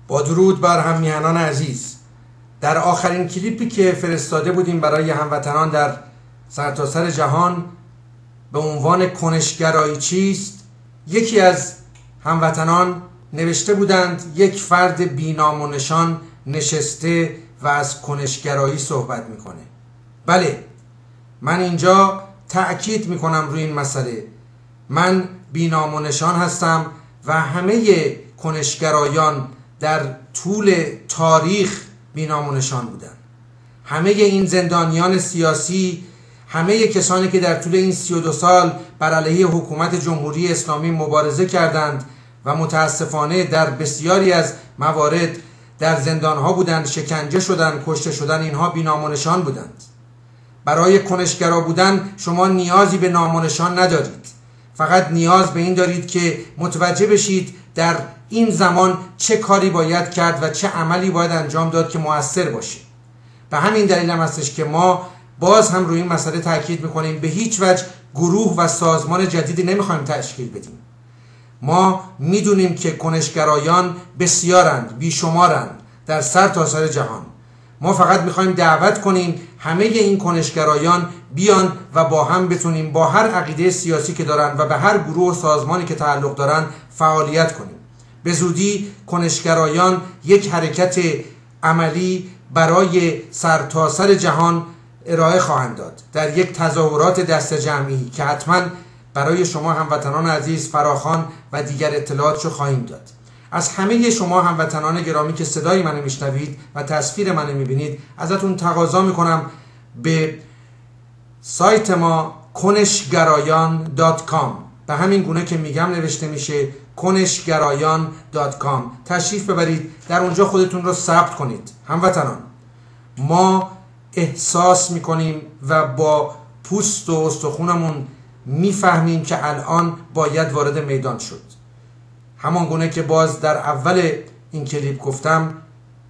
با درود بر هم میهنان عزیز، در آخرین کلیپی که فرستاده بودیم برای هموطنان در سرتاسر جهان به عنوان کنشگرایی چیست، یکی از هموطنان نوشته بودند یک فرد بی‌نام و نشان نشسته و از کنشگرایی صحبت میکنه. بله، من اینجا تأکید میکنم روی این مسئله. من بی‌نام و نشان هستم و همه کنشگرایان در طول تاریخ بی‌نام و نشان بودن. همه این زندانیان سیاسی، همه کسانی که در طول این 32 سال بر علیه حکومت جمهوری اسلامی مبارزه کردند و متاسفانه در بسیاری از موارد در زندانها بودند، شکنجه شدند، کشته شدند، اینها بی‌نام و نشان بودند. برای کنشگرا بودن شما نیازی به نام و نشان ندارید، فقط نیاز به این دارید که متوجه بشید در این زمان چه کاری باید کرد و چه عملی باید انجام داد که مؤثر باشه. به همین دلیل هم هستش که ما باز هم روی این مسئله تاکید میکنیم. به هیچ وجه گروه و سازمان جدیدی نمیخوایم تشکیل بدیم. ما میدونیم که کنشگرایان بسیارند، بیشمارند در سرتاسر جهان. ما فقط میخوایم دعوت کنیم همه این کنشگرایان بیان و با هم بتونیم با هر عقیده سیاسی که دارن و به هر گروه و سازمانی که تعلق دارن فعالیت کنیم. به زودی کنشگرایان یک حرکت عملی برای سرتاسر جهان ارائه خواهند داد در یک تظاهرات دست جمعی که حتما برای شما هموطنان عزیز فراخوان و دیگر اطلاعاتشو خواهیم داد. از همه شما هموطنان گرامی که صدای منو میشنوید و تصویر منو میبینید ازتون تقاضا میکنم به سایت ما koneshgarayan.com، به همین گونه که میگم نوشته میشه koneshgarayan.com، تشریف ببرید، در اونجا خودتون رو ثبت کنید. هموطنان، ما احساس میکنیم و با پوست و استخونمون میفهمیم که الان باید وارد میدان شد. همان گونه که باز در اول این کلیپ گفتم،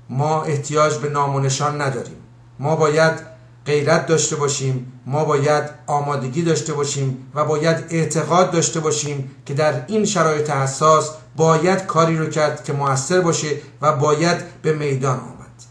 ما احتیاج به نام و نشان نداریم. ما باید غیرت داشته باشیم، ما باید آمادگی داشته باشیم و باید اعتقاد داشته باشیم که در این شرایط حساس باید کاری رو کرد که مؤثر باشه و باید به میدان آمد.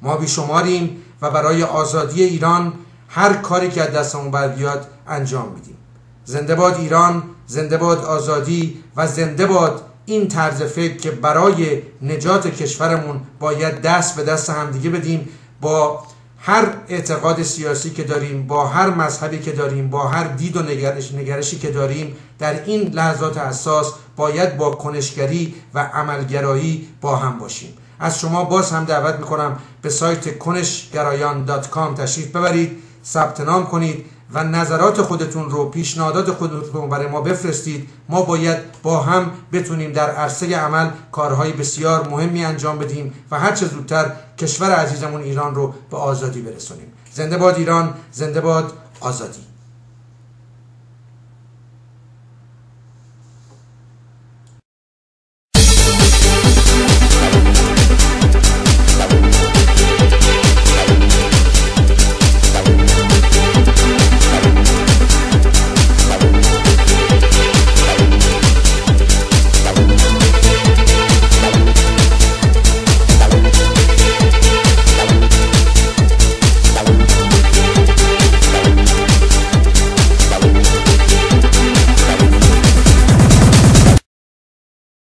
ما بیشماریم و برای آزادی ایران هر کاری که از دستمون بر بیاد انجام میدیم. زنده باد ایران، زنده باد آزادی و زنده باد این طرز فکر که برای نجات کشورمون باید دست به دست همدیگه بدیم. با هر اعتقاد سیاسی که داریم، با هر مذهبی که داریم، با هر دید و نگرشی که داریم، در این لحظات حساس باید با کنشگری و عملگرایی با هم باشیم. از شما باز هم دعوت میکنم به سایت koneshgarayan.com تشریف ببرید، ثبت نام کنید و نظرات خودتون رو، پیشنهادات خودتون برای ما بفرستید. ما باید با هم بتونیم در عرصه عمل کارهای بسیار مهمی انجام بدیم و هر چه زودتر کشور عزیزمون ایران رو به آزادی برسونیم. زنده باد ایران، زنده باد آزادی.